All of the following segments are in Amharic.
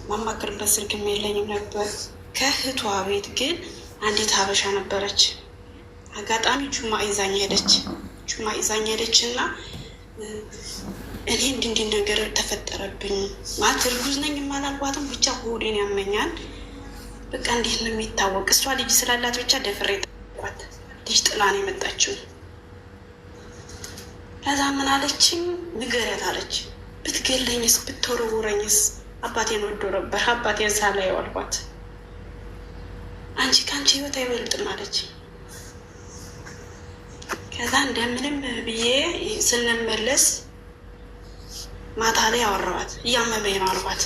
ማማክርበት ስልክም የለኝም ነበር። ከእህቷ ቤት ግን አንዲት ሀበሻ ነበረች። አጋጣሚ ጁማ ይዛኝ ሄደች እና እኔ እንዲህ ነገር ተፈጠረብኝ ማለት እርጉዝ ነኝ አላልኳትም። ብቻ ሆዴን ያመኛል። በቃ እንዴት ነው የሚታወቅ? እሷ ልጅ ስላላት ብቻ ደፍሬ ጠቋት። ልጅ ጥላ ነው የመጣችው። ከዛ ምን አለችኝ? ንገሪያት አለች። ብትገለኝስ ብትወረውረኝስ? አባቴን ወዶ ነበር፣ አባቴን ሳላየው አልኳት። አንቺ ከአንቺ ህይወት አይበልጥም አለች። ከዛ እንደምንም ብዬ ስንመለስ ማታ ላይ አወራኋት። እያመመኝ ነው አልኳት።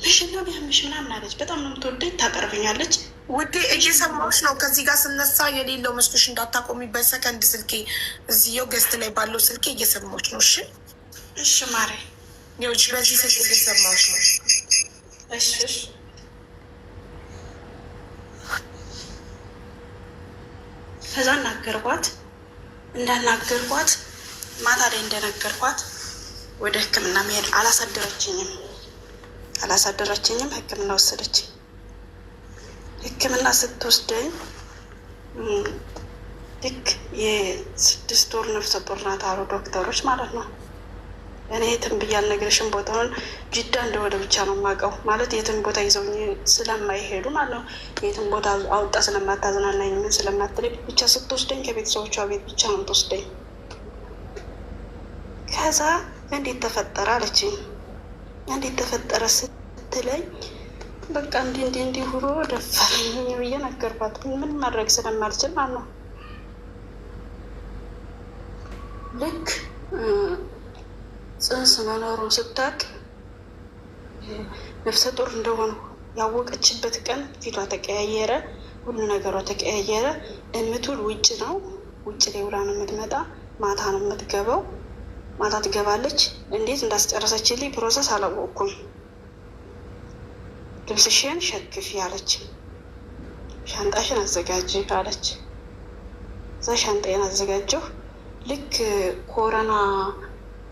ምሽን ነው ቢያምሽ ምናምን አለች። በጣም ነው የምትወደኝ፣ ታቀርበኛለች። ውዴ እየሰማሁሽ ነው። ከዚህ ጋር ስነሳ የሌለው መስሎሽ እንዳታቆሚ። በሰከንድ ስልኬ እዚያው ገስት ላይ ባለው ስልኬ እየሰማሁሽ ነው። እሺ እሺ ማሬ፣ ይኸውልሽ በዚህ ስልክ እየሰማሁሽ ነው። እሺ እሺ። ከዛ እንዳናገርኳት ማታ ላይ እንደነገርኳት ወደ ሕክምና መሄድ አላሳደረችኝም። ሕክምና ወሰደች። ሕክምና ስትወስደኝ ልክ የ6 ወር ነፍሰ ጡር ናት አሉ ዶክተሮች ማለት ነው። እኔ የትም ብዬ አልነግርሽም፣ ቦታውን ጅዳ እንደወደ ብቻ ነው የማውቀው። ማለት የትም ቦታ ይዘውኝ ስለማይሄዱ ማለት ነው። የትም ቦታ አውጣ ስለማታዝናናኝ ምን ስለማትለኝ ብቻ ስትወስደኝ ከቤተሰቦቿ ቤት ብቻ ነው የምትወስደኝ። ከዛ እንዴት ተፈጠረ አለችኝ። እንዴት ተፈጠረ ስትለኝ በቃ እንዲህ ሁሮ ደፈረኝ ብዬ ነገርኳት። ምን ማድረግ ስለማልችል ማለት ነው። ልክ ጽንስ መኖሩን ስታውቅ ነፍሰ ጡር እንደሆኑ ያወቀችበት ቀን ፊቷ ተቀያየረ፣ ሁሉ ነገሯ ተቀያየረ። የምትውል ውጭ ነው፣ ውጭ ላይ ውላ ነው የምትመጣ። ማታ ነው የምትገባው፣ ማታ ትገባለች። እንዴት እንዳስጨረሰችልኝ ፕሮሰስ አላወቅኩም። ልብስሽን ሸክፊ አለች፣ ሻንጣሽን አዘጋጅ አለች። እዛ ሻንጣዬን አዘጋጀሁ። ልክ ኮረና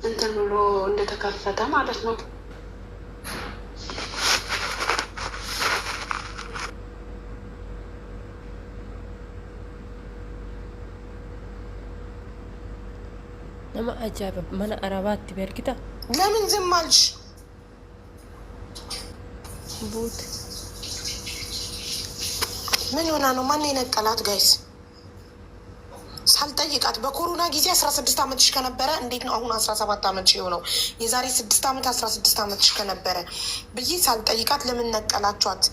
እንትን ብሎ እንደተከፈተ ማለት ነው። nama ajaa'iba mana arabaatti beergita ለምን ዝም አልሽ? ቡት ምን ሆና ነው? ማን የነቀላት? ጋይስ ሳልጠይቃት በኮሮና ጊዜ 16 ዓመትሽ ከነበረ እንዴት ነው አሁን 17 ዓመትሽ የሆነው? የዛሬ 6 ዓመት 16 ዓመትሽ ከነበረ ብዬ ሳልጠይቃት ለምን ነቀላችኋት?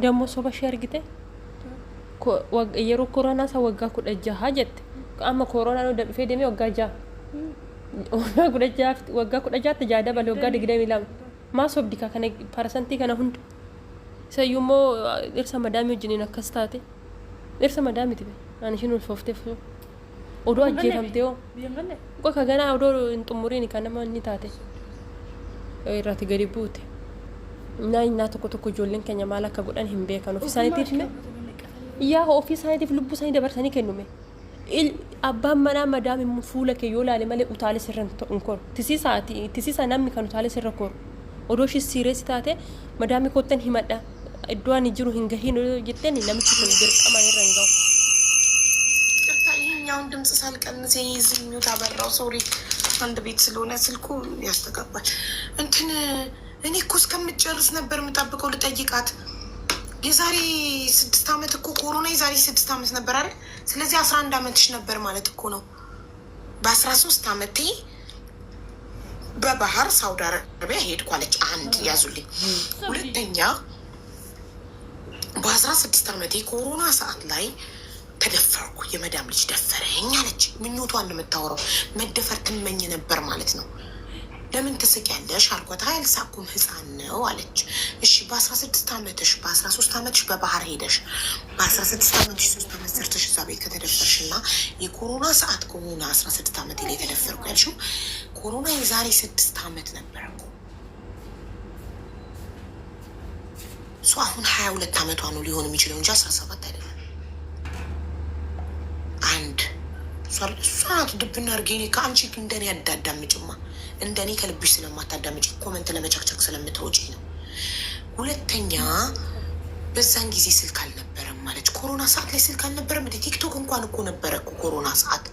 ደግሞ ሶባሽ ያርግተ yeroo koronaa isa waggaa 16 jette amma koronaa nu dhufee deemee waggaa 16 jaada bale waggaa 22 maas obdika kana parasantii kana hunda sayyummoo dhirsa madaamii wajjiniin akkas taate dhirsa madaamiti be ani ishiin ulfoofteef odoo ajjeefamtee oo qoka ganaa odoo hin xumuriin kan nama inni taate irratti gadi buute naa tokko ijoolleen keenya maal akka godhan hin beekan ofiisaaniitiif yaa ofiisaaniitiif lubbuu isaanii dabarsanii kennume abbaan manaa madaami fuula kee yoo laale malee utaale sirra hin koru tisiisaa namni kan utaale sirra koru odoo ishii siireessi taate madaami kottan himadha iddoo ani jiru hin gahiin jetteen namichi kun dirqamaan irra hin gahu. ይሄኛውን ድምፅ ሳልቀንስ ዝሚው ታበራው ሶሪ አንድ ቤት ስለሆነ ስልኩ ያስተጋባል። እንትን እኔ እኮ እስከምጨርስ ነበር የምጠብቀው ልጠይቃት። የዛሬ 6 ዓመት እኮ ኮሮና የዛሬ 6 ዓመት ነበር አይደል? ስለዚህ 11 ዓመትሽ ነበር ማለት እኮ ነው። በ13 ዓመቴ በባህር ሳውዲ አረቢያ ሄድኩ አለች። አንድ ያዙልኝ። ሁለተኛ በ16 ዓመቴ ኮሮና ሰዓት ላይ ተደፈርኩ። የመዳም ልጅ ደፈረኝ አለች። ምኞቷን ነው የምታወራው። መደፈር ትመኝ ነበር ማለት ነው። ለምን ትስቂያለሽ አልኳት። አይ አልሳኩም ህፃን ነው አለች። እሺ በ16 ዓመትሽ በ13 ዓመትሽ በባህር ሄደሽ በ16 ዓመትሽ 3 ዓመት ሰርተሽ እዛ ቤት ከተደፈርሽ እና የኮሮና ሰዓት ከሆነ 16 ዓመት ላይ ተደፈርኩ ያልሽው ኮሮና የዛሬ 6 ዓመት ነበረ እኮ እሱ አሁን 22 ዓመቷ ነው ሊሆን የሚችለው እንጂ 17 አይደለም። አንድ እሷ ታስታውሳለህ? እሷ ናት ድብና አድርጌ ከአንቺ እንደኔ አዳዳምጭማ እንደኔ ከልብሽ ስለማታዳምጭ ኮመንት ለመቸክቸክ ስለምትወጪ ነው። ሁለተኛ በዛን ጊዜ ስልክ አልነበረም ማለች። ኮሮና ሰዓት ላይ ስልክ አልነበረም። እንደ ቲክቶክ እንኳን እኮ ነበረ እኮ ኮሮና ሰዓት።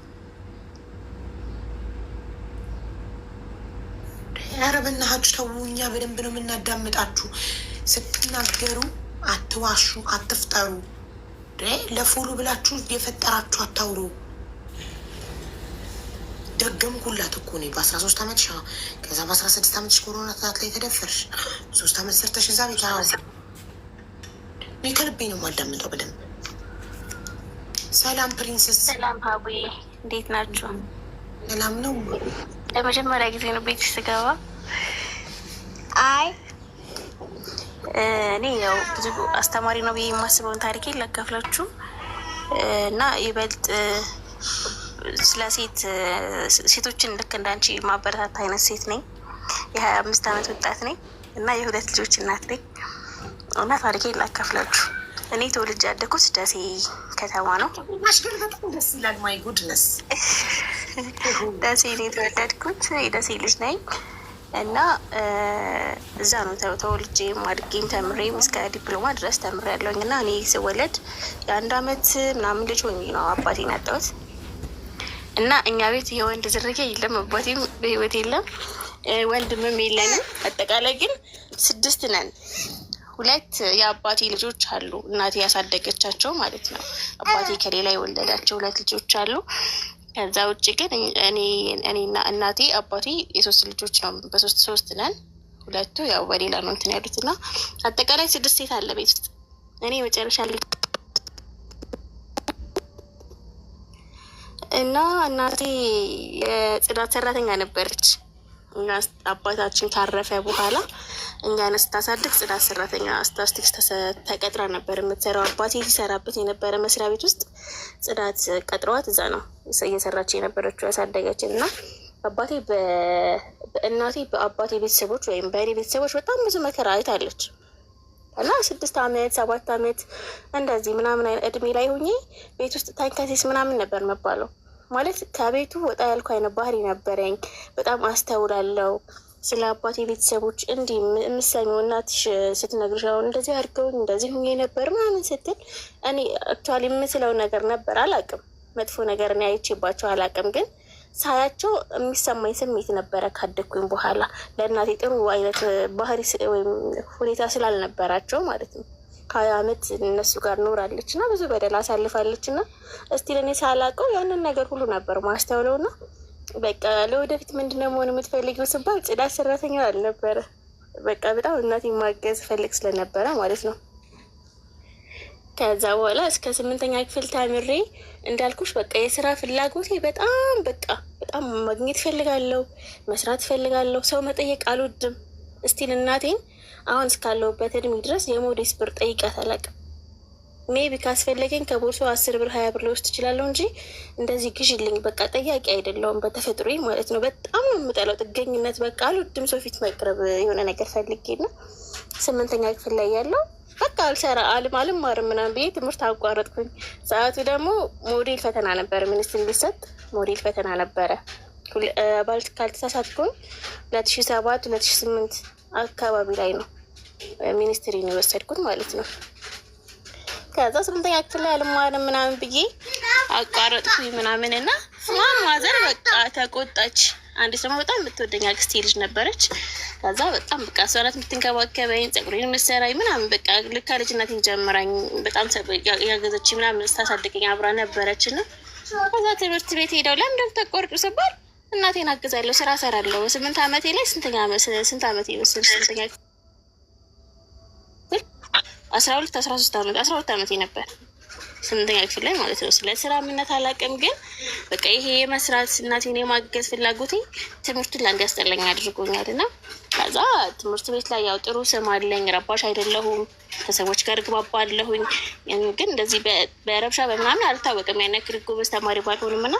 ኧረ በእናታችሁ ተው፣ እኛ በደንብ ነው የምናዳምጣችሁ። ስትናገሩ አትዋሹ፣ አትፍጠሩ። ለፎሎ ብላችሁ የፈጠራችሁ አታውሩ። ደገምኩላት እኮ እኔ በ13 ዓመትሽ ከዛ በ16 ዓመትሽ ኮሮና ሰዓት ላይ ተደፈርሽ 3 ዓመት ሰርተሽ እዛ ቤት እኔ ከልቤ ነው የማዳምጠው በደንብ። ሰላም ፕሪንሰስ። ሰላም ሀቡ፣ እንዴት ናችሁ? ሰላም ነው። ለመጀመሪያ ጊዜ ነው ቤት ስገባ። አይ እኔ ያው ብዙ አስተማሪ ነው ብዬ የማስበውን ታሪኬን ላካፍላችሁ እና ይበልጥ ስለ ሴቶችን ልክ እንዳንቺ ማበረታታ አይነት ሴት ነኝ። የ25 ዓመት ወጣት ነኝ እና የ2 ልጆች እናት ነኝ እና ታሪኬን ላካፍላችሁ። እኔ ተወልጄ ያደኩት ደሴ ከተማ ነው። በጣም ደስ ይላል። ማይ ጉድነስ ደሴ ነው የተወለድኩት። የደሴ ልጅ ነኝ እና እዛ ነው ተወልጄም አድጌም ተምሬም እስከ ዲፕሎማ ድረስ ተምሬ ያለውኝ እና እኔ ስወለድ የ1 ዓመት ምናምን ልጅ ሆኜ ነው አባቴን ያጣሁት እና እኛ ቤት የወንድ ዝርያ የለም። አባቴም በህይወት የለም፣ ወንድምም የለንም። አጠቃላይ ግን 6 ነን። 2 የአባቴ ልጆች አሉ፣ እናቴ ያሳደገቻቸው ማለት ነው። አባቴ ከሌላ የወለዳቸው 2 ልጆች አሉ። ከዛ ውጭ ግን እኔና እናቴ አባቴ የ3 ልጆች ነው። በ3 ነን። 2 ያው በሌላ ነው እንትን ያሉት እና አጠቃላይ 6 ሴት አለ ቤት ውስጥ። እኔ መጨረሻ እና እናቴ የጽዳት ሰራተኛ ነበረች። አባታችን ካረፈ በኋላ እኛን ስታሳድግ ጽዳት ሰራተኛ ስታስቲክስ ተቀጥራ ነበር የምትሰራው። አባቴ ሲሰራበት የነበረ መስሪያ ቤት ውስጥ ጽዳት ቀጥረዋት እዛ ነው እየሰራች የነበረችው ያሳደገችን። እና አባቴ በእናቴ በአባቴ ቤተሰቦች ወይም በእኔ ቤተሰቦች በጣም ብዙ መከራ አይታለች እና 6 ዓመት 7 ዓመት እንደዚህ ምናምን እድሜ ላይ ሆኜ ቤት ውስጥ ታንከሲስ ምናምን ነበር መባለው። ማለት ከቤቱ ወጣ ያልኩ አይነት ባህሪ ነበረኝ። በጣም አስተውላለሁ ስለ አባቴ ቤተሰቦች። እንዲህ የምሰሚው እናትሽ ስትነግርሽ አሁን እንደዚህ አድርገውኝ እንደዚህ ሁኜ ነበር ምናምን ስትል እኔ አክቹዋሊ የምስለው ነገር ነበር። አላውቅም፣ መጥፎ ነገር እኔ አይቼባቸው አላውቅም። ግን ሳያቸው የሚሰማኝ ስሜት ነበረ ካደግኩኝ በኋላ። ለእናቴ ጥሩ አይነት ባህሪ ወይም ሁኔታ ስላልነበራቸው ማለት ነው። 20 ዓመት እነሱ ጋር ኖራለች እና ብዙ በደል አሳልፋለች እና እስቲ ለእኔ ሳላውቀው ያንን ነገር ሁሉ ነበር ማስተውለው እና በቃ ለወደፊት ምንድነው መሆን የምትፈልጊው ስባል ጽዳት ሰራተኛ አልነበረ። በቃ በጣም እናቴ ማገዝ ፈልግ ስለነበረ ማለት ነው። ከዛ በኋላ እስከ 8ኛ ክፍል ተምሬ እንዳልኩሽ በቃ የስራ ፍላጎቴ በጣም ማግኘት ፈልጋለሁ፣ መስራት ፈልጋለሁ። ሰው መጠየቅ አልወድም። እስቲል እናቴን አሁን እስካለሁበት እድሜ ድረስ የሞዴስ ብር ጠይቃት አላውቅም። ሜቢ ካስፈለገኝ ከቦርሶ 10 ብር 20 ብር ልወስድ እችላለሁ እንጂ እንደዚህ ግዢልኝ በቃ ጠያቂ አይደለሁም በተፈጥሮዬ ማለት ነው። በጣም ነው የምጠላው ጥገኝነት። በቃ አልወድም ሰው ፊት መቅረብ። የሆነ ነገር ፈልጌ ነው 8ኛ ክፍል ላይ ያለው በቃ አልማርም ምናምን ብዬ ትምህርት አቋረጥኩኝ። ሰዓቱ ደግሞ ሞዴል ፈተና ነበረ፣ ሚኒስትሪ ሊሰጥ ሞዴል ፈተና ነበረ። ካልተሳሳትኩኝ 2007 2008 አካባቢ ላይ ነው ሚኒስትሪ ነው የወሰድኩት ማለት ነው። ከዛ 8ኛ ክፍል ላይ አልማርም ምናምን ብዬ አቋረጥኩኝ ምናምን እና ማዘር በቃ ተቆጣች። አንድ ደግሞ በጣም የምትወደኝ አክስቴ ልጅ ነበረች። ከዛ በጣም በቃ እሷ ናት የምትንከባከበኝ፣ ፀጉሬን የምትሰራኝ ምናምን በቃ ልካ ልጅነቴን ጀምራኝ በጣም ያገዘች ምናምን ስታሳድገኝ አብራ ነበረች እና ከዛ ትምህርት ቤት ሄደው ለምን ተቆርጡ ስባል እናቴን አግዛለሁ፣ ስራ ሰራለሁ። 8 ዓመቴ ላይ ስንት ዓመቴ ይመስል 12 ዓመቴ ነበር 8ኛ ክፍል ላይ ማለት ነው። ስለ ስራ ምነት አላውቅም፣ ግን በቃ ይሄ የመስራት እናቴን የማገዝ ፍላጎቴ ትምህርቱን ላይ እንዲያስጠላኝ አድርጎኛል። እና ከዛ ትምህርት ቤት ላይ ያው ጥሩ ስም አለኝ፣ ረባሽ አይደለሁም፣ ከሰዎች ጋር ግባባለሁኝ። ግን እንደዚህ በረብሻ በምናምን አልታወቅም። ያን ያክል ጎበዝ ተማሪ ባልሆንም እና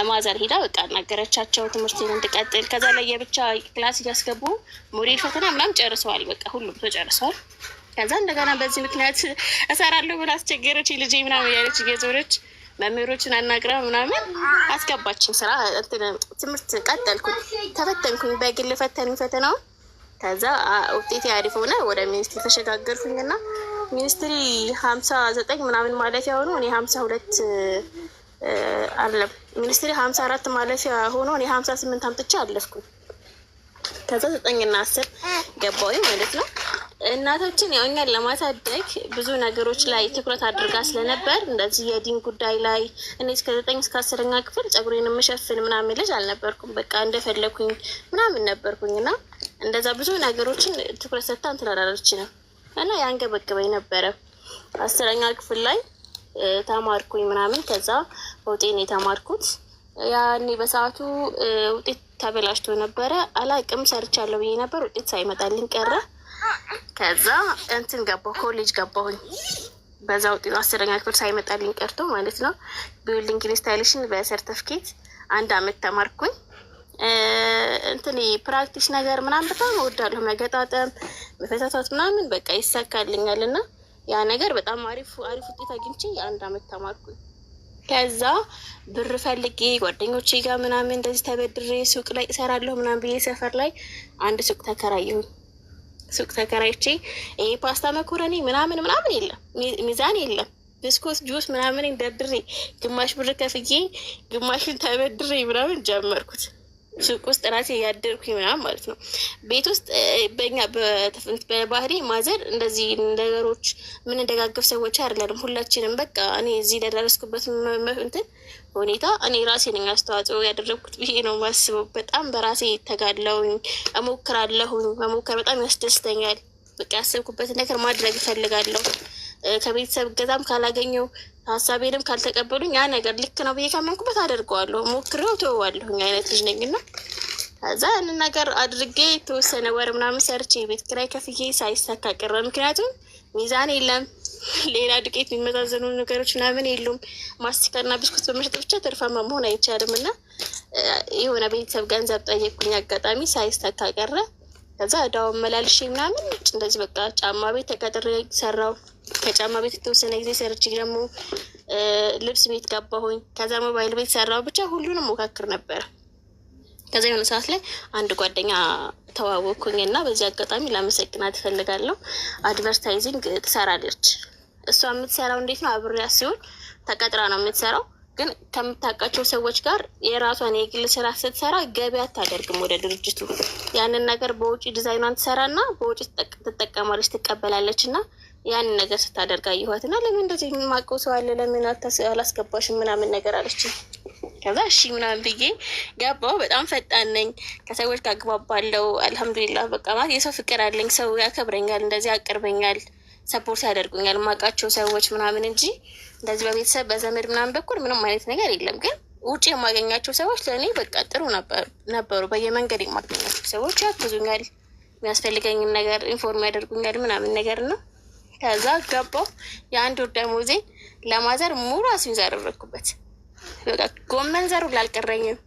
ማዘር ሄዳ በቃ ነገረቻቸው ትምህርቴን እንድቀጥል። ከዛ ላይ የብቻ ክላስ እያስገቡ ሞዴል ፈተና ምናምን ጨርሰዋል። በቃ ሁሉም ሰው ጨርሰዋል። ከዛ እንደገና በዚህ ምክንያት እሰራለሁ ብላ አስቸገረች ልጄ ምናምን ያለች እየዞረች መምህሮችን አናግራ ምናምን አስገባችኝ ስራ። ትምህርት ቀጠልኩኝ፣ ተፈተንኩኝ፣ በግል ፈተኑኝ ፈተናውን። ከዛ ውጤቴ አሪፍ ሆነ። ወደ ሚኒስትሪ ተሸጋገርኩኝና ሚኒስትሪ 59 ምናምን ማለፊያ ሆኖ እኔ 52 አለም ሚኒስትሪ 54 ማለፊያ ሆኖ እኔ 58 አምጥቼ አለፍኩኝ። ከዛ 9 እና 10 ገባሁኝ ማለት ነው። እናቶችን ያው እኛን ለማሳደግ ብዙ ነገሮች ላይ ትኩረት አድርጋ ስለነበር እንደዚህ የዲን ጉዳይ ላይ እኔ እስከ 9 እስከ 10ኛ ክፍል ጸጉሬን የምሸፍን ምናምን ልጅ አልነበርኩም። በቃ እንደፈለኩኝ ምናምን ነበርኩኝ እና እንደዛ ብዙ ነገሮችን ትኩረት ሰጥታ እንትን አላለችንም እና ያንገበገበኝ ነበረ። 10ኛ ክፍል ላይ ተማርኩኝ ምናምን። ከዛ ውጤን የተማርኩት ያኔ በሰዓቱ ውጤት ተበላሽቶ ነበረ። አላቅም ሰርቻለሁ ብዬ ነበር። ውጤት ሳይመጣልኝ ቀረ። ከዛ እንትን ገባሁ፣ ኮሌጅ ገባሁኝ። በዛ ውጤት 10ኛ ክፍል ሳይመጣልኝ ቀርቶ ማለት ነው። ቢልዲንግ ኢንስታሌሽን በሰርተፍኬት 1 አመት ተማርኩኝ። እንትን ፕራክቲስ ነገር ምናምን በጣም እወዳለሁ። መገጣጠም፣ መፈታታት ምናምን በቃ ይሳካልኛል እና ያ ነገር በጣም አሪፍ ውጤት አግኝቼ 1 አመት ተማርኩኝ። ከዛ ብር ፈልጌ ጓደኞቼ ጋር ምናምን እንደዚህ ተበድሬ ሱቅ ላይ እሰራለሁ ምናምን ብዬ ሰፈር ላይ አንድ ሱቅ ተከራየሁኝ። ሱቅ ተከራይቼ ይሄ ፓስታ መኮረኒ ምናምን የለም፣ ሚዛን የለም፣ ብስኮት ጁስ ምናምን ደርድሬ ግማሽ ብር ከፍዬ ግማሽን ተበድሬ ምናምን ጀመርኩት። ሱቅ ውስጥ ራሴ ያደርኩኝ ምናምን ማለት ነው። ቤት ውስጥ በእኛ በባህሪ ማዘር እንደዚህ ነገሮች ምን እንደጋገፍ ሰዎች አይደለንም ሁላችንም። በቃ እኔ እዚህ ለደረስኩበት እንትን ሁኔታ እኔ ራሴ ነኝ አስተዋጽኦ ያደረግኩት ብዬ ነው ማስበው። በጣም በራሴ ተጋድለውኝ እሞክራለሁኝ። መሞከር በጣም ያስደስተኛል። በቃ ያሰብኩበትን ነገር ማድረግ እፈልጋለሁ። ከቤተሰብ ገዛም ካላገኘው ሀሳቤንም ካልተቀበሉኝ ያ ነገር ልክ ነው ብዬ ካመንኩበት አደርገዋለሁ፣ ሞክሬው ተወዋለሁኝ አይነት ልጅ ነኝና ከዛ ያንን ነገር አድርጌ የተወሰነ ወር ምናምን ሰርቼ ቤት ኪራይ ከፍዬ ሳይሳካ ቀረ። ምክንያቱም ሚዛን የለም፣ ሌላ ዱቄት የሚመዛዘኑ ነገሮች ምናምን የሉም። ማስቲካና ብስኩት በመሸጥ ብቻ ትርፋማ መሆን አይቻልም እና የሆነ ቤተሰብ ገንዘብ ጠየቅኩኝ። አጋጣሚ ሳይሳካ ቀረ። ከዛ እዳውን መላልሼ ምናምን እንደዚህ በቃ ጫማ ቤት ተቀጥሬ ሰራው። ከጫማ ቤት የተወሰነ ጊዜ ሰርቼ ደግሞ ልብስ ቤት ገባሁኝ። ከዛ ሞባይል ቤት ሰራው። ብቻ ሁሉንም ሞካክር ነበር። ከዛ የሆነ ሰዓት ላይ አንድ ጓደኛ ተዋወቅኩኝ እና በዚህ አጋጣሚ ላመሰግናት እፈልጋለሁ። አድቨርታይዚንግ ትሰራለች። እሷ የምትሰራው እንዴት ነው? አብሬያት ሲሆን ተቀጥራ ነው የምትሰራው። ግን ከምታውቃቸው ሰዎች ጋር የራሷን የግል ስራ ስትሰራ ገበያ አታደርግም ወደ ድርጅቱ። ያንን ነገር በውጭ ዲዛይኗን ትሰራና በውጭ ትጠቀማለች፣ ትቀበላለች እና ያንን ነገር ስታደርግ አየኋት እና ለምን እንደዚህ የማውቀው ሰው አለ ለምን አላስገባሽም ምናምን ነገር አለችኝ። ከዛ እሺ ምናምን ብዬ ገባሁ። በጣም ፈጣን ነኝ፣ ከሰዎች ጋር አግባባለሁ። አልሐምዱሊላህ በቃ ማለት የሰው ፍቅር አለኝ። ሰው ያከብረኛል፣ እንደዚህ ያቀርበኛል፣ ሰፖርት ያደርጉኛል የማውቃቸው ሰዎች ምናምን እንጂ እንደዚህ በቤተሰብ በዘመድ ምናምን በኩል ምንም አይነት ነገር የለም። ግን ውጭ የማገኛቸው ሰዎች ለእኔ በቃ ጥሩ ነበሩ። በየመንገድ የማገኛቸው ሰዎች ያግዙኛል፣ የሚያስፈልገኝን ነገር ኢንፎርም ያደርጉኛል ምናምን ነገር ነው። ከዛ ገባሁ። የ1 ወር ደሞዜን ለማዘር ሙሉ አስይዛ አደረግኩበት። በቃ ጎመን ዘሩ ላልቀረኝም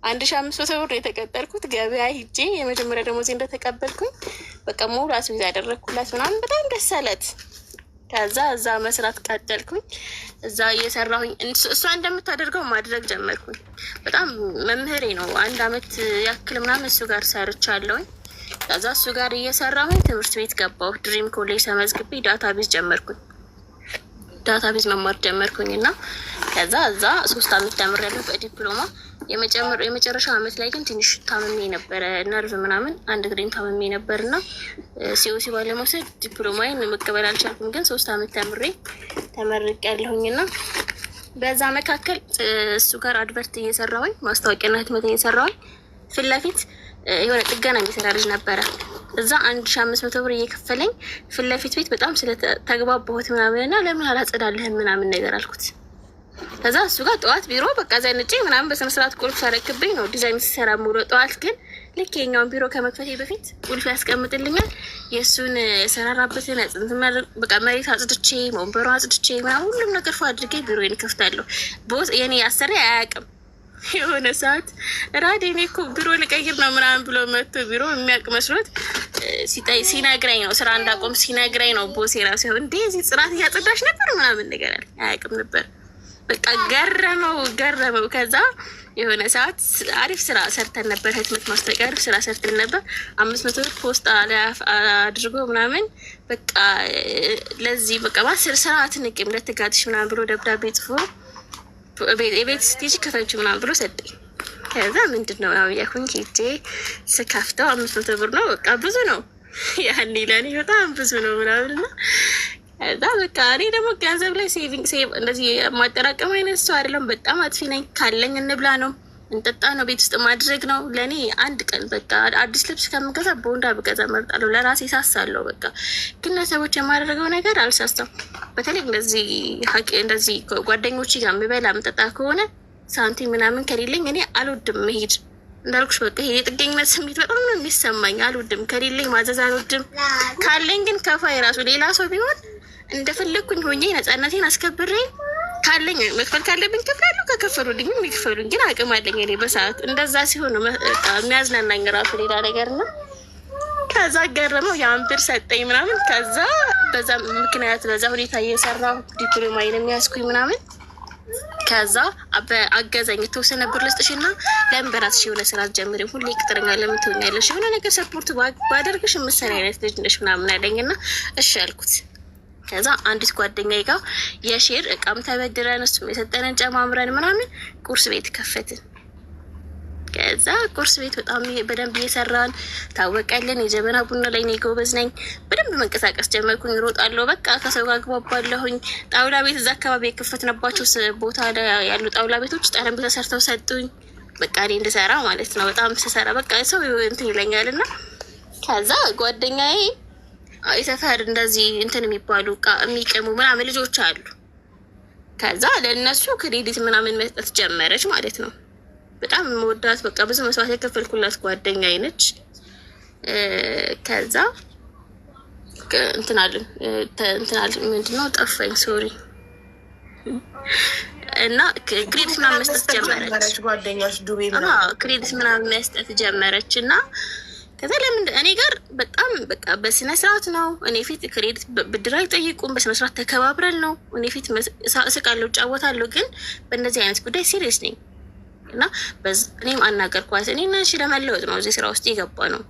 1500 ብር የተቀጠርኩት ገበያ ሂጄ የመጀመሪያ ደሞዜ እንደተቀበልኩኝ በቃ ሙሉ አስይዛ ያደረግኩላት ምናምን በጣም ደስ አላት። ከዛ እዛ መስራት ቀጠልኩኝ። እዛ እየሰራሁኝ እሷ እንደምታደርገው ማድረግ ጀመርኩኝ። በጣም መምህሬ ነው። 1 አመት ያክል ምናምን እሱ ጋር ሰርቻለሁኝ። ከዛ እሱ ጋር እየሰራሁኝ ትምህርት ቤት ገባሁ። ድሪም ኮሌጅ ተመዝግቤ ዳታቤዝ ጀመርኩኝ። ዳታቤዝ መማር ጀመርኩኝ እና ከዛ እዛ 3 አመት ተምሬያለሁ በዲፕሎማ። የመጨረሻው አመት ላይ ግን ትንሽ ታመሜ ነበረ፣ ነርቭ ምናምን 1 እግሬን ታመሜ ነበርና ሲኦሲ ባለመውሰድ ዲፕሎማዬን መቀበል አልቻልኩም። ግን 3 አመት ተመርቄያለሁኝና በዛ መካከል እሱ ጋር አድቨርት እየሰራሁኝ ማስታወቂያና ህትመት እየሰራሁኝ ፊት ለፊት የሆነ ጥገና የሚሰራ ልጅ ነበረ። እዛ 1500 ብር እየከፈለኝ ፊት ለፊት ቤት በጣም ስለተግባባሁት ምናምን እና ለምን አላጸዳልህም ምናምን ነገር አልኩት። ከዛ እሱ ጋር ጠዋት ቢሮ በቃ ዘንጬ ምናምን በስነ ስርዓት ቁልፍ ሳረክብኝ ነው ዲዛይን ሲሰራ ሙሉ ጠዋት። ግን ልክ የኛውን ቢሮ ከመክፈቴ በፊት ቁልፍ ያስቀምጥልኛል። የእሱን የሰራራበትን በቃ መሬት አጽድቼ ወንበሩ አጽድቼ ምናምን ሁሉም ነገር ፎ አድርጌ ቢሮዬን እከፍታለሁ። ቦስ የኔ አሰሪ አያውቅም። የሆነ ሰዓት ራዴ እኔ እኮ ቢሮ ልቀይር ነው ምናምን ብሎ መጥቶ ቢሮ የሚያውቅ መስሎት ሲነግረኝ ነው፣ ስራ እንዳቆም ሲነግረኝ ነው ቦስ የራሱ እንዴ እዚህ ጽዳት እያጸዳሽ ነበር ምናምን ነገር አያውቅም ነበር። በቃ ገረመው። ከዛ የሆነ ሰዓት አሪፍ ስራ ሰርተን ነበር፣ ህትመት ማስታወቂያ አሪፍ ስራ ሰርተን ነበር። 500 ብር ፖስት አድርጎ ምናምን በቃ ለዚህ በቃ በ10 ሰዓት ንቅም ለትጋትሽ ምናምን ብሎ ደብዳቤ ጽፎ የቤት ስቴጅ ከፈንች ምናምን ብሎ ሰጠኝ። ከዛ ምንድን ነው ያው ያኩኝ ሄጄ ስከፍተው 500 ብር ነው። በቃ ብዙ ነው ያኔ ለኔ በጣም ብዙ ነው ምናምን እና ከዛ በቃ እኔ ደግሞ ገንዘብ ላይ ሴቭ እንደዚህ ማጠራቀም አይነት ሰው አይደለም። በጣም አጥፊ ነኝ። ካለኝ እንብላ ነው እንጠጣ ነው ቤት ውስጥ ማድረግ ነው። ለእኔ አንድ ቀን በቃ አዲስ ልብስ ከምገዛ ቦንዳ ብገዛ መርጣለሁ። ለራሴ ሳሳለሁ። በቃ ግን ለሰዎች የማደርገው ነገር አልሳሳም። በተለይ እንደዚህ ጓደኞች ጋር የምበላ የምጠጣ ከሆነ ሳንቲም ምናምን ከሌለኝ እኔ አልወድም መሄድ። እንዳልኩሽ በቃ ይሄ የጥገኝነት ስሜት በጣም ነው የሚሰማኝ። አልወድም፣ ከሌለኝ ማዘዝ አልወድም። ካለኝ ግን ከፋ የራሱ ሌላ ሰው ቢሆን እንደፈለግኩኝ ሆኜ ነፃነቴን አስከብሬ ካለኝ መክፈል ካለብኝ ከፍላለሁ፣ ከከፈሉልኝ የሚክፈሉኝ። ግን አቅም አለኝ እኔ በሰዓት እንደዛ ሲሆን የሚያዝናናኝ ራሱ ሌላ ነገር ነው። ከዛ ገረመው ያን ብር ሰጠኝ ምናምን። ከዛ በዛ ምክንያት በዛ ሁኔታ እየሰራሁ ዲፕሎማዬን የሚያስኩኝ ምናምን። ከዛ አገዘኝ። የተወሰነ ብር ልስጥሽና ለምን በራስሽ የሆነ ስራ ጀምሪ፣ ሁሌ ቅጥረኛ ለምን ትሆኛለሽ? የሆነ ነገር ሰፖርት ባደርግሽ የምትሰሪ አይነት ልጅ ነሽ ምናምን አለኝና እሺ አልኩት። ከዛ አንዲት ጓደኛዬ ጋር የሼር እቃም ተበድረን እሱም የሰጠንን ጨማምረን ምናምን ቁርስ ቤት ከፈትን። ከዛ ቁርስ ቤት በጣም በደንብ እየሰራን ታወቀልን። የጀበና ቡና ላይ እኔ ጎበዝ ነኝ። በደንብ መንቀሳቀስ ጀመርኩኝ። እሮጣለሁ፣ በቃ ከሰው ጋር ግባባለሁኝ። ጣውላ ቤት እዛ አካባቢ የከፈትንባቸው ቦታ ላይ ያሉ ጣውላ ቤቶች ጠረጴዛ ሰርተው ሰጡኝ። በቃ እኔ እንድሰራ ማለት ነው። በጣም ስሰራ በቃ ሰው እንትን ይለኛል። እና ከዛ ጓደኛዬ የሰፈር እንደዚህ እንትን የሚባሉ የሚቀሙ ምናምን ልጆች አሉ። ከዛ ለእነሱ ክሬዲት ምናምን መስጠት ጀመረች ማለት ነው። በጣም መወዳት በቃ ብዙ መስዋዕት የከፈልኩላት ጓደኛዬ ነች። ከዛ እንትናልን ምንድነው ጠፋኝ፣ ሶሪ። እና ክሬዲት ምናምን መስጠት ጀመረች ጓደኛሽ ዱቤ ምናምን ክሬዲት ምናምን መስጠት ጀመረች። እና ከዛ ለምን እኔ ጋር በጣም በቃ በስነ ስርዓት ነው። እኔ ፊት ክሬዲት ብድር አይጠይቁም። በስነ ስርዓት ተከባብረን ነው። እኔ ፊት እስቃለሁ፣ እጫወታለሁ። ግን በእንደዚህ አይነት ጉዳይ ሲሪየስ ነኝ። እና እኔም አናገርኳት። እኔ እና አንቺ ለመለወጥ ነው እዚህ ስራ ውስጥ የገባ ነው።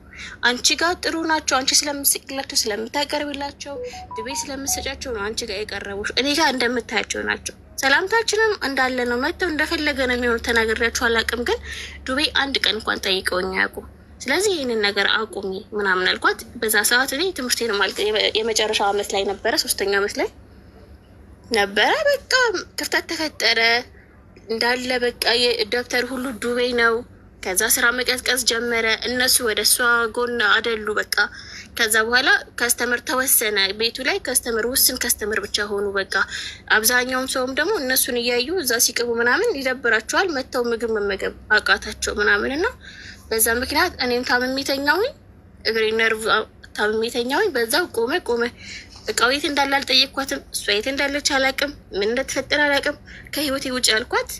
አንቺ ጋር ጥሩ ናቸው፣ አንቺ ስለምትስቅላቸው፣ ስለምታቀርብላቸው፣ ድቤ ስለምትሰጫቸው ነው አንቺ ጋር የቀረቡሽ። እኔ ጋር እንደምታያቸው ናቸው። ሰላምታችንም እንዳለ ነው። መጥተው እንደፈለገ ነው የሚሆኑ። ተናግሬያቸው አላውቅም። ግን ዱቤ አንድ ቀን እንኳን ጠይቀውኝ አያውቁም። ስለዚህ ይህንን ነገር አቁሚ ምናምን አልኳት። በዛ ሰዓት እኔ ትምህርቴን የመጨረሻው አመት ላይ ነበረ፣ 3ኛ አመት ላይ ነበረ። በቃ ክፍተት ተፈጠረ እንዳለ በቃ የደብተር ሁሉ ዱቤ ነው። ከዛ ስራ መቀዝቀዝ ጀመረ። እነሱ ወደ እሷ ጎን አደሉ። በቃ ከዛ በኋላ ከስተመር ተወሰነ። ቤቱ ላይ ከስተመር ውስን ከስተመር ብቻ ሆኑ። በቃ አብዛኛውም ሰውም ደግሞ እነሱን እያዩ እዛ ሲቅቡ ምናምን ይደብራቸዋል። መጥተው ምግብ መመገብ አቃታቸው ምናምን እና በዛ ምክንያት እኔም ታምሜተኛውኝ፣ እግሬ ነርቭ ታምሜተኛውኝ። በዛው ቆመ። እቃው የት እንዳለ አልጠየቅኳትም። እሷ የት እንዳለች አላውቅም። ምን እንደተፈጠረ አላውቅም። ከህይወቴ ውጭ ያልኳት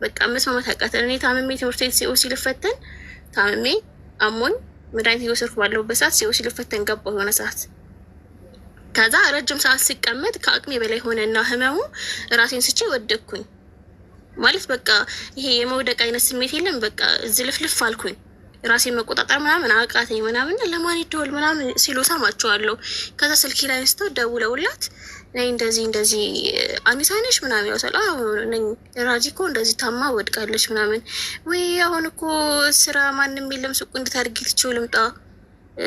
በቃ መስማማት አቃተን። እኔ ታምሜ ትምህርት ቤት ሲኦሲ ልፈተን ታምሜ አሞኝ መድኃኒት እየወሰድኩ ባለሁበት ሰዓት ሲኦሲ ልፈተን ገባሁ የሆነ ሰዓት። ከዛ ረጅም ሰዓት ሲቀመጥ ከአቅሜ በላይ ሆነና ህመሙ ራሴን ስቼ ወደቅኩኝ። ማለት በቃ ይሄ የመውደቅ አይነት ስሜት የለም። በቃ ዝልፍልፍ አልኩኝ። ራሴን መቆጣጠር ምናምን አቃተኝ ምናምን። ለማን ይደወል ምናምን ሲሉ ሰማቸዋለሁ። ከዛ ስልኪ ላይ አንስተው ደውለውላት ነይ እንደዚህ አኒሳ ነሽ ምናምን ያውሳል። ነኝ ራጂ እኮ እንደዚህ ታማ ወድቃለች ምናምን። ወይ አሁን እኮ ስራ ማንም የለም ሱቁ እንድታርጊ ትችው ልምጣ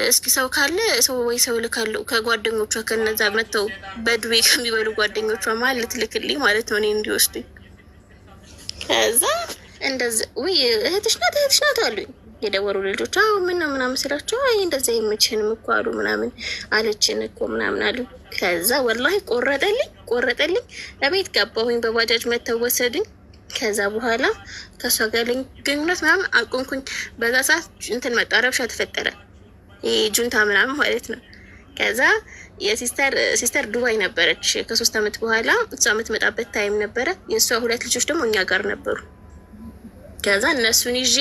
እስኪ ሰው ካለ ሰው ልካለሁ ከጓደኞቿ ከነዛ መጥተው በዱቤ ከሚበሉ ጓደኞቿ ማለት ልትልክልኝ ማለት ነው እኔ እንዲወስዱኝ። ከዛ እንደዛ ወይ እህትሽ ናት አሉኝ የደወሩ ልጆች። ምን ነው ምናምን ስላቸው አይ እንደዛ የምችንም እኮ አሉ ምናምን አለችን እኮ ምናምን አሉ። ከዛ ወላሂ ቆረጠልኝ። ለቤት ገባሁኝ። በባጃጅ መተው ወሰዱኝ። ከዛ በኋላ ከእሷ ጋር ግንኙነት ምናምን አቆምኩኝ። በዛ ሰዓት እንትን መጣ፣ ረብሻ ተፈጠረ። ጁንታ ምናምን ማለት ነው። ከዛ የሲስተር ዱባይ ነበረች። ከ3 አመት በኋላ እሷ የምትመጣበት ታይም ነበረ። የእሷ 2 ልጆች ደግሞ እኛ ጋር ነበሩ። ከዛ እነሱን ይዤ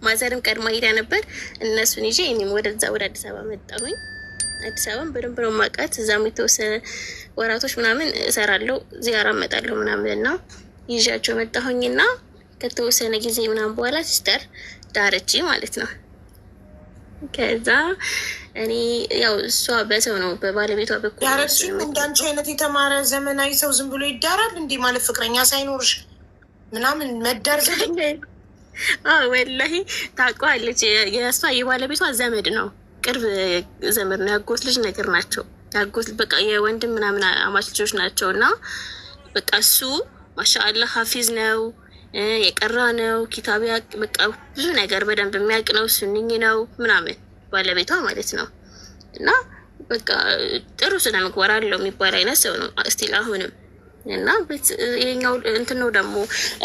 ማዘርም ቀድማ ሄዳ ነበር። እነሱን ይዤ እኔም ወደ አዲስ አበባ መጣሁኝ። አዲስ አበባን በደንብ ነው የማውቃት። እዛም የተወሰነ ወራቶች ምናምን እሰራለሁ፣ ዚያራ እመጣለሁ ምናምን እና ይዣቸው መጣሁኝና ከተወሰነ ጊዜ ምናምን በኋላ ሲስተር ዳረች ማለት ነው። ከዛ እኔ ያው እሷ በሰው ነው በባለቤቷ በኩል ዳረችኝ። እንዳንቺ አይነት የተማረ ዘመናዊ ሰው ዝም ብሎ ይዳራል እንዴ? ማለት ፍቅረኛ ሳይኖርሽ ምናምን መዳር ወላሂ ታውቀዋለች። የእሷ የባለቤቷ ዘመድ ነው፣ ቅርብ ዘመድ ነው። ያጎት ልጅ ነገር ናቸው። ያጎት በቃ የወንድም ምናምን አማች ልጆች ናቸው። እና በቃ እሱ ማሻአላህ ሀፊዝ ነው፣ የቀራ ነው፣ ኪታቢያ በቃ ብዙ ነገር በደንብ የሚያውቅ ነው። ሱንኝ ነው ምናምን ባለቤቷ ማለት ነው። እና በቃ ጥሩ ስነ ምግባር አለው የሚባል አይነት ሰው ነው እስቲል አሁንም። እና ይሄኛው እንትን ነው ደግሞ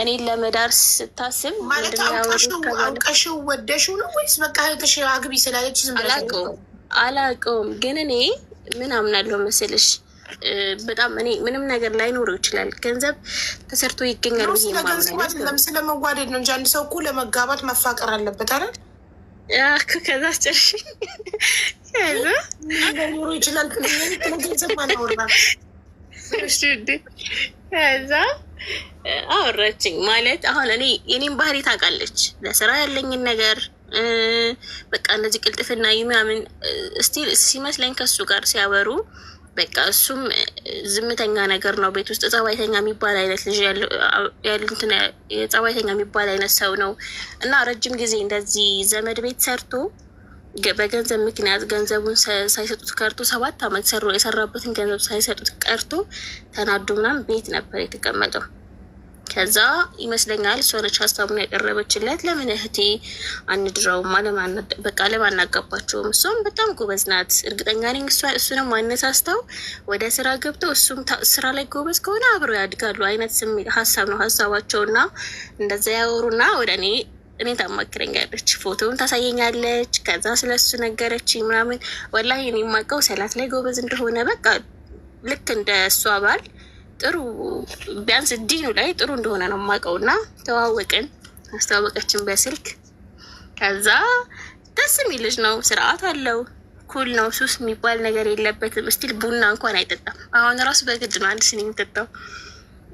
እኔን ለመዳር ስታስብ ማለት አውቀሽው ወደሽው ነው ወይስ በቃ እህትሽ አግቢ ስላለች ዝም ብለሽ? አላውቀውም፣ ግን እኔ ምን አምናለሁ መሰለሽ በጣም እኔ ምንም ነገር ላይኖረው ይችላል፣ ገንዘብ ተሰርቶ ይገኛል ብዬ ማምናለሁ። ስለመዋደድ ነው እንጂ አንድ ሰው እኮ ለመጋባት መፋቀር አለበት አይደል? ከዛ ጨርሽ ከዛ ሊኖሩ ይችላል ገንዘብ ማናወራ ከዛ አወራችኝ ማለት አሁን እኔ የኔም ባህሪ ታውቃለች፣ ለስራ ያለኝን ነገር በቃ እነዚህ ቅልጥፍና ምናምን ስቲል ሲመስለኝ ከሱ ጋር ሲያበሩ በቃ እሱም ዝምተኛ ነገር ነው። ቤት ውስጥ ጸባይተኛ የሚባል አይነት ልጅ ያሉትን ጸባይተኛ የሚባል አይነት ሰው ነው። እና ረጅም ጊዜ እንደዚህ ዘመድ ቤት ሰርቶ በገንዘብ ምክንያት ገንዘቡን ሳይሰጡት ቀርቶ 7 ዓመት የሰራበትን ገንዘብ ሳይሰጡት ቀርቶ ተናዶ ምናምን ቤት ነበር የተቀመጠው። ከዛ ይመስለኛል እሷ ነች ሀሳቡን ያቀረበችለት። ለምን እህቴ አንድረውም በቃ ለማናጋባቸውም። እሷም በጣም ጎበዝ ናት፣ እርግጠኛ ነኝ እሱንም አነሳስተው ወደ ስራ ገብተው እሱም ስራ ላይ ጎበዝ ከሆነ አብረው ያድጋሉ አይነት ሀሳብ ነው ሀሳባቸውና እንደዛ ያወሩና ወደ እኔ ታማክረኛለች፣ ፎቶውን ታሳየኛለች። ከዛ ስለሱ ነገረች ምናምን። ወላሂ እኔ የማውቀው ሰላት ላይ ጎበዝ እንደሆነ በቃ ልክ እንደ እሷ ባል ጥሩ ቢያንስ ዲኑ ላይ ጥሩ እንደሆነ ነው የማውቀው። እና ተዋወቅን፣ አስተዋወቀችን በስልክ። ከዛ ደስ የሚል ልጅ ነው፣ ስርዓት አለው፣ ኩል ነው፣ ሱስ የሚባል ነገር የለበትም። እስቲል ቡና እንኳን አይጠጣም። አሁን ራሱ በግድ ነው 1 ሲኒ የሚጠጣው።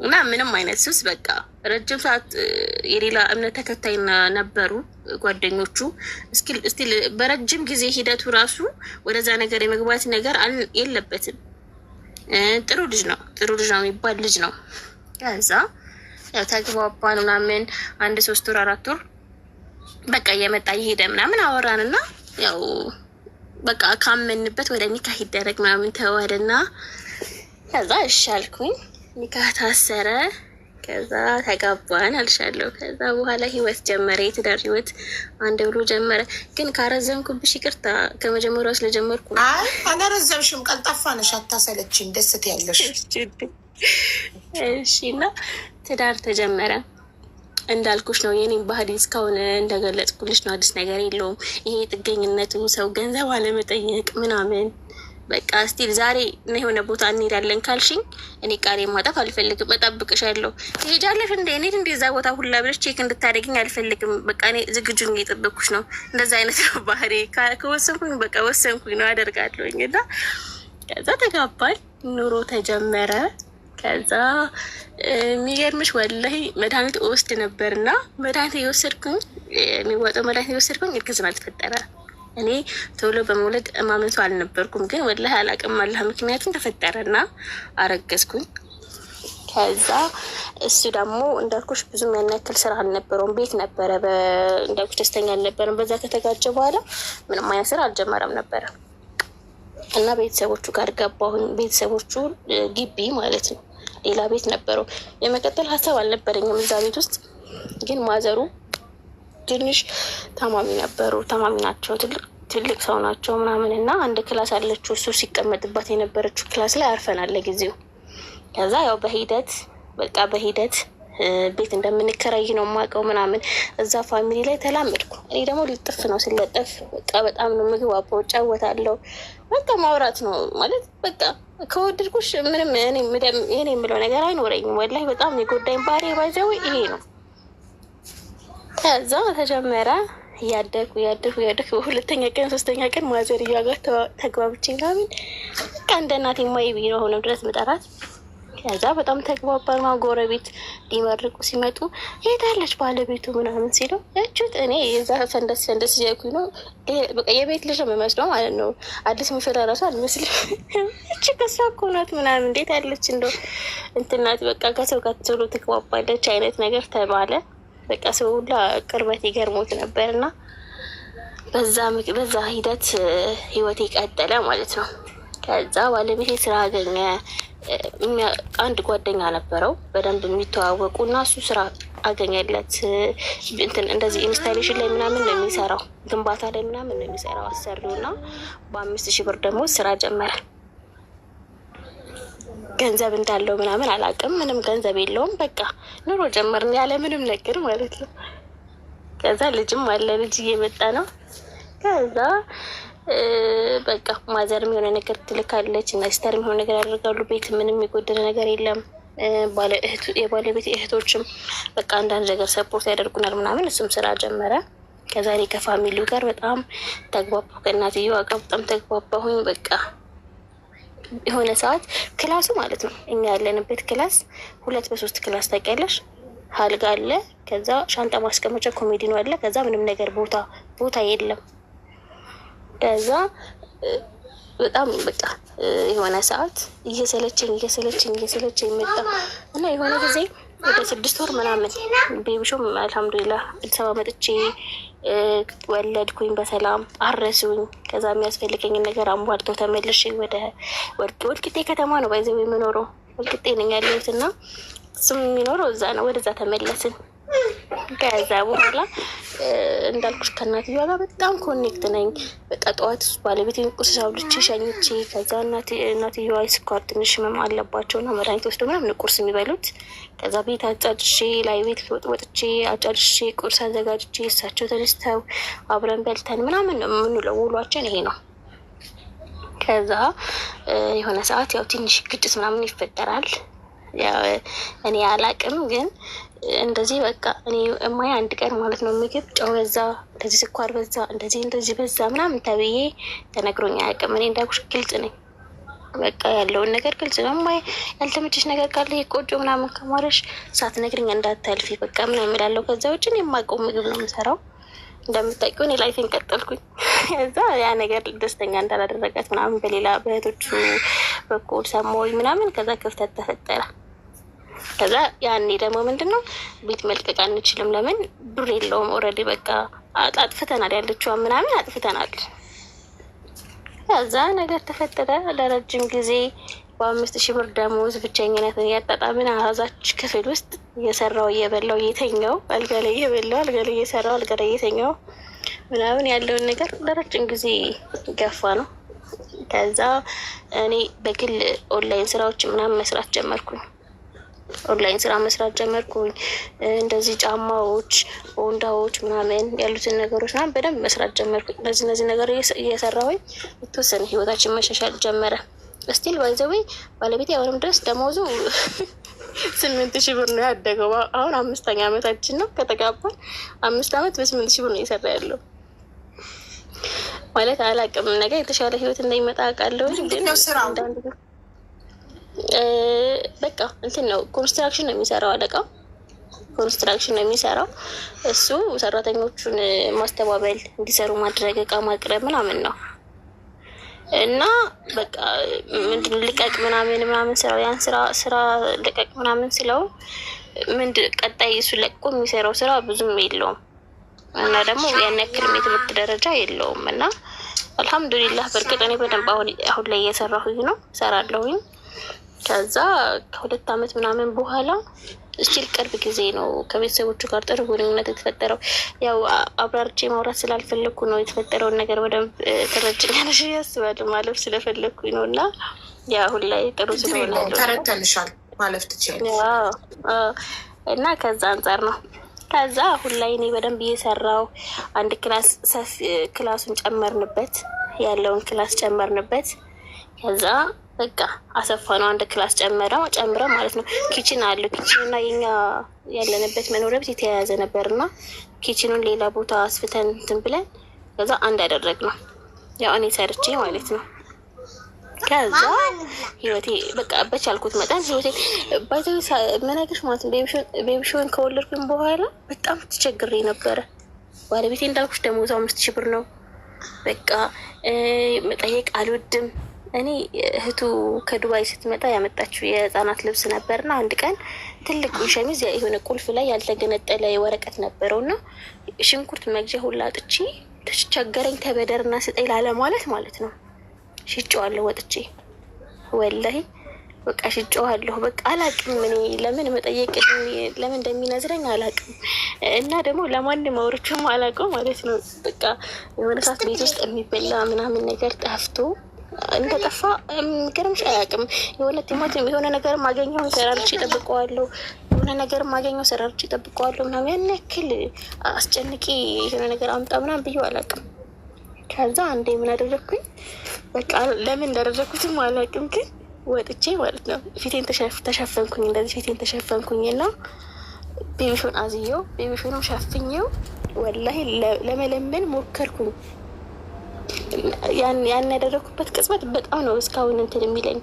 እና ምንም አይነት ሱስ በቃ ረጅም ሰዓት የሌላ እምነት ተከታይ ነበሩ ጓደኞቹ። እስቲል በረጅም ጊዜ ሂደቱ ራሱ ወደዛ ነገር የመግባት ነገር የለበትም። ጥሩ ልጅ ነው የሚባል ልጅ ነው። ከዛ ያው ተግባባን ምናምን 1 3 ወር 4 ወር በቃ እየመጣ እየሄደ ምናምን አወራንና ያው በቃ ካመንበት ወደ ኒካህ ይደረግ ምናምን ተዋደና ከዛ እሺ አልኩኝ። ኒካህ ታሰረ። ከዛ ተጋባን አልሻለሁ። ከዛ በኋላ ህይወት ጀመረ፣ የትዳር ህይወት አንድ ብሎ ጀመረ። ግን ካረዘምኩብሽ ይቅርታ፣ ከመጀመሪያው ስለጀመርኩ። አይ አላረዘምሽም፣ ቀልጣፋ ነሽ፣ አታሰለችም፣ ደስት ያለሽ። እሺ። እና ትዳር ተጀመረ። እንዳልኩሽ ነው የኔም ባህሪ እስካሁን እንደገለጽኩልሽ ነው፣ አዲስ ነገር የለውም። ይሄ ጥገኝነቱ፣ ሰው ገንዘብ አለመጠየቅ ምናምን በቃ ስቲል ዛሬ እና የሆነ ቦታ እንሄዳለን ካልሽኝ እኔ ቃሌ ማጠፍ አልፈልግም። እጠብቅሻለሁ። ትሄጃለሽ እንደ እኔ እንደዛ ቦታ ሁላ ብለሽ ቼክ እንድታደርግኝ አልፈልግም። በቃ እኔ ዝግጁን እየጠበኩሽ ነው። እንደዛ አይነት ባህሪ ከወሰንኩኝ በቃ ወሰንኩኝ ነው አደርጋለሁኝ። እና ከዛ ተጋባል፣ ኑሮ ተጀመረ። ከዛ የሚገርምሽ ወላሂ መድኃኒት ወስድ ነበርና መድኃኒት የወሰድኩኝ የሚዋጠው መድኃኒት የወሰድኩኝ እርግዝና ተፈጠረ። እኔ ቶሎ በመውለድ ማመንቱ አልነበርኩም፣ ግን ወላሂ አላቅም አላህ ምክንያቱም ተፈጠረና አረገዝኩኝ። ከዛ እሱ ደግሞ እንዳልኩሽ ብዙም ያን ያክል ስራ አልነበረውም፣ ቤት ነበረ። እንዳልኩሽ ደስተኛ አልነበረም። በዛ ከተጋጨ በኋላ ምንም አይነት ስራ አልጀመረም ነበረ እና ቤተሰቦቹ ጋር ገባሁኝ። ቤተሰቦቹ ግቢ ማለት ነው፣ ሌላ ቤት ነበረው። የመቀጠል ሀሳብ አልነበረኝም እዛ ቤት ውስጥ። ግን ማዘሩ ትንሽ ታማሚ ነበሩ፣ ታማሚ ናቸው፣ ትልቅ ሰው ናቸው ምናምን። እና አንድ ክላስ አለችው እሱ ሲቀመጥባት የነበረችው ክላስ ላይ አርፈናል ለጊዜው። ከዛ ያው በሂደት ቤት እንደምንከራይ ነው የማውቀው ምናምን። እዛ ፋሚሊ ላይ ተላመድኩ። እኔ ደግሞ ሊጥፍ ነው ስለጠፍ በቃ በጣም ነው ምግባባው፣ እጫወታለሁ። በቃ ማውራት ነው ማለት በቃ ከወደድኩሽ ምንም እኔ የምለው ነገር አይኖረኝም። ወላሂ በጣም የጎዳኝ ባህሪ ባይዘው ይሄ ነው። ከዛ ተጀመረ። እያደርኩ በሁለተኛ ቀን 3ኛ ቀን ማዘርያ ጋር ተግባብቼ ምናምን በቃ እንደ እናቴ ማይ ብዬ ነው አሁንም ድረስ ምጠራት። ከዛ በጣም ተግባባን። ጎረቤት ሊመርቁ ሲመጡ ሄዳለች ባለቤቱ ምናምን ሲለው እቹት እኔ የዛ ፈንደስ እያልኩኝ ነው። በቃ የቤት ልጅ የምመስለው ማለት ነው። አዲስ ሙሽራ ራሱ አልመስልም። እቺ ከሷ እኮ ናት ምናምን እንዴት ያለች እንደው እንትናት በቃ ከሰው ጋር ቶሎ ትግባባለች አይነት ነገር ተባለ። በቃ ሰው ሁላ ቅርበት ይገርሞት ነበርና በዛ ሂደት ህይወቴ ቀጠለ ማለት ነው። ከዛ ባለቤቴ ስራ አገኘ። አንድ ጓደኛ ነበረው በደንብ የሚተዋወቁ እና እሱ ስራ አገኘለት። እንትን እንደዚህ ኢንስታሌሽን ላይ ምናምን ነው የሚሰራው፣ ግንባታ ላይ ምናምን ነው የሚሰራው አሰሪው እና በ5,000 ብር ደግሞ ስራ ጀመረ። ገንዘብ እንዳለው ምናምን አላውቅም፣ ምንም ገንዘብ የለውም። በቃ ኑሮ ጀመርን ያለ ምንም ነገር ማለት ነው። ከዛ ልጅም አለ፣ ልጅ እየመጣ ነው። ከዛ በቃ ማዘርም የሆነ ነገር ትልካለች እና ሲስተርም የሆነ ነገር ያደርጋሉ። ቤት ምንም የጎደለ ነገር የለም። የባለቤት እህቶችም በቃ አንዳንድ ነገር ሰፖርት ያደርጉናል ምናምን። እሱም ስራ ጀመረ። ከዛ እኔ ከፋሚሊው ጋር በጣም ተግባባሁ፣ ከእናትየዋ ጋር በጣም ተግባባሁኝ። በቃ የሆነ ሰዓት ክላሱ ማለት ነው እኛ ያለንበት ክላስ 2 በ3 ክላስ ታውቂያለሽ። አልጋ አለ፣ ከዛ ሻንጣ ማስቀመጫ ኮሜዲኖ አለ፣ ከዛ ምንም ነገር ቦታ የለም። ከዛ በጣም በቃ የሆነ ሰዓት እየሰለቸኝ መጣ እና የሆነ ጊዜ ወደ 6 ወር ምናምን ቤቢሾም አልሐምዱሊላህ አዲስ አበባ መጥቼ ወለድኩኝ፣ በሰላም አረሱኝ። ከዛ የሚያስፈልገኝን ነገር አሟልተው ተመልሼ ወደ ወልቂጤ ከተማ ነው ባይዘው የምኖረው፣ ወልቂጤ ነኝ ያለሁት እና እሱም የሚኖረው እዛ ነው። ወደዛ ተመለስን። ከዛ በኋላ እንዳልኩሽ ከእናትየዋ ጋር በጣም ኮኔክት ነኝ። በቃ ጠዋት ባለቤቴን ቁርስ አብልቼ ሸኝቼ፣ ከዛ እናትየዋ ስኳር ትንሽ ህመም አለባቸው እና መድኃኒት ወስዶ ምናምን ቁርስ የሚበሉት። ከዛ ቤት አጫጭሼ ላይ ቤት ወጥቼ አጫጭሼ ቁርስ አዘጋጅቼ እሳቸው ተነስተው አብረን በልተን ምናምን ነው የምንውለው። ውሏችን ይሄ ነው። ከዛ የሆነ ሰዓት ያው ትንሽ ግጭት ምናምን ይፈጠራል። እኔ አላቅም ግን እንደዚህ በቃ እኔ እማዬ አንድ ቀን ማለት ነው ምግብ ጨው በዛ፣ እንደዚህ ስኳር በዛ፣ እንደዚህ በዛ ምናምን ተብዬ ተነግሮኝ አያውቅም። እኔ እንዳልኩሽ ግልጽ ነኝ፣ በቃ ያለውን ነገር ግልጽ ነው። እማዬ ያልተመቸሽ ነገር ካለ ቆጮ ምናምን ከማረሽ ሳትነግሪኝ እንዳታልፊ በቃ ምናምን እላለሁ። ከዛ ውጭ እኔ የማውቀው ምግብ ነው የምሰራው። እንደምታውቂው እኔ ላይፌን ቀጠልኩኝ። ከዛ ያ ነገር ደስተኛ እንዳላደረጋት ምናምን በሌላ በእህቶቹ በኩል ሰማሁኝ ምናምን። ከዛ ክፍተት ተፈጠረ። ከዛ ያኔ ደግሞ ምንድነው ቤት መልቀቅ አንችልም። ለምን ብር የለውም። ኦልሬዲ በቃ አጥፍተናል፣ ያለችዋን ምናምን አጥፍተናል። ከዛ ነገር ተፈጠረ። ለረጅም ጊዜ በ5,000 ብር ደሞዝ ብቸኝነትን እያጣጣምን አዛች ክፍል ውስጥ እየሰራው እየበላው እየተኛው፣ አልጋ ላይ እየበላው አልጋ ላይ እየሰራው አልጋ ላይ እየተኛው ምናምን ያለውን ነገር ለረጅም ጊዜ ገፋ ነው። ከዛ እኔ በግል ኦንላይን ስራዎች ምናምን መስራት ጀመርኩኝ። እንደዚህ ጫማዎች፣ ቦንዳዎች ምናምን ያሉትን ነገሮች ምናምን በደንብ መስራት ጀመርኩኝ። እነዚህ ነገር እየሰራሁኝ የተወሰነ ህይወታችን መሻሻል ጀመረ። እስቲል ባይዘዌ ባለቤቴ አሁንም ድረስ ደሞዙ 8,000 ብር ነው ያደገው። አሁን 5ኛ ዓመታችን ነው ከተጋባን። 5 ዓመት በ8,000 ብር ነው እየሰራ ያለው። ማለት አላውቅም ነገር የተሻለ ህይወት እንዳይመጣ አውቃለሁ። ግን በቃ እንትን ነው ኮንስትራክሽን ነው የሚሰራው አለቃው፣ ኮንስትራክሽን ነው የሚሰራው እሱ። ሰራተኞቹን ማስተባበል፣ እንዲሰሩ ማድረግ፣ እቃ ማቅረብ ምናምን ነው እና በቃ ምንድን ልቀቅ ምናምን ስራው ያን ስራ ልቀቅ ምናምን ስለው ቀጣይ እሱ ለቆ የሚሰራው ስራ ብዙም የለውም እና ደግሞ ያን ያክልም የትምህርት ደረጃ የለውም እና አልሐምዱሊላህ በእርግጥ እኔ በደንብ አሁን ላይ እየሰራሁኝ ነው፣ እሰራለሁኝ። ከዛ ከ2 ዓመት ምናምን በኋላ እስቲል ቅርብ ጊዜ ነው ከቤተሰቦቹ ጋር ጥሩ ግንኙነት የተፈጠረው። ያው አብራርቼ ማውራት ስላልፈለግኩ ነው። የተፈጠረውን ነገር በደንብ ተረጅኛለሽ ያስባል ማለፍ ስለፈለግኩኝ ነው። እና ያ አሁን ላይ ጥሩ ስለሆነ ተረተንሻል ማለፍ ትችላለሽ እና ከዛ አንጻር ነው። ከዛ አሁን ላይ እኔ በደንብ እየሰራው አንድ ክላሱን ጨመርንበት፣ ያለውን ክላስ ጨመርንበት። ከዛ በቃ አሰፋ ነው አንድ ክላስ ጨምረ ማለት ነው። ኪችን አለው። ኪችን እና የኛ ያለንበት መኖሪያ ቤት የተያያዘ ነበርና ኪችኑን ሌላ ቦታ አስፍተን እንትን ብለን ከዛ አንድ ያደረግ ነው። ያው እኔ ሰርቼ ማለት ነው። ከዛ ህይወቴ በቃ በቻልኩት መጠን ህይወቴ ባይዘው መናገርሽ ማለት ነው። ቤቢሾን ከወለድኩኝ በኋላ በጣም ተቸግሬ ነበረ። ባለቤቴ እንዳልኩሽ ደሞዙ 5000 ብር ነው። በቃ መጠየቅ አልወድም። እኔ እህቱ ከዱባይ ስትመጣ ያመጣችው የህፃናት ልብስ ነበርና አንድ ቀን ትልቅ ሸሚዝ የሆነ ቁልፍ ላይ ያልተገነጠለ ወረቀት ነበረውና ሽንኩርት መግዣ ሁላ አጥቼ ተቸገረኝ። ተበደርና ስጠኝ ላለ ማለት ነው። ሽጬዋለሁ ወጥቼ ወላሂ በቃ ሽጬዋለሁ። በቃ አላቅም እኔ ለምን መጠየቅ ለምን እንደሚነዝረኝ አላቅም። እና ደግሞ ለማንም አውርቼም አላውቀው ማለት ነው። በቃ የሆነ ሰዓት ቤት ውስጥ የሚበላ ምናምን ነገር ጠፍቶ እንደጠፋ ገርምሽ አያውቅም። የሆነ ቲማቲም የሆነ ነገር ማገኘው ሰራርቼ እጠብቀዋለሁ። የሆነ ነገር ማገኘው ሰራርቼ እጠብቀዋለሁ ምናምን ያን ያክል አስጨንቄ የሆነ ነገር አምጣ ምናምን ብዬው አላውቅም። ከዛ አንዴ ምን አደረግኩኝ በቃ ለምን እንዳደረግኩትም አላውቅም፣ ግን ወጥቼ ማለት ነው ፊቴን ተሸፈንኩኝ። እንደዚህ ፊቴን ተሸፈንኩኝ እና ቤቢሾን አዝየው ቤቢሾንም ሸፍኘው ወላሂ ለመለመን ሞከርኩኝ። ያን ያደረኩበት ቅጽበት በጣም ነው እስካሁን እንትን የሚለኝ።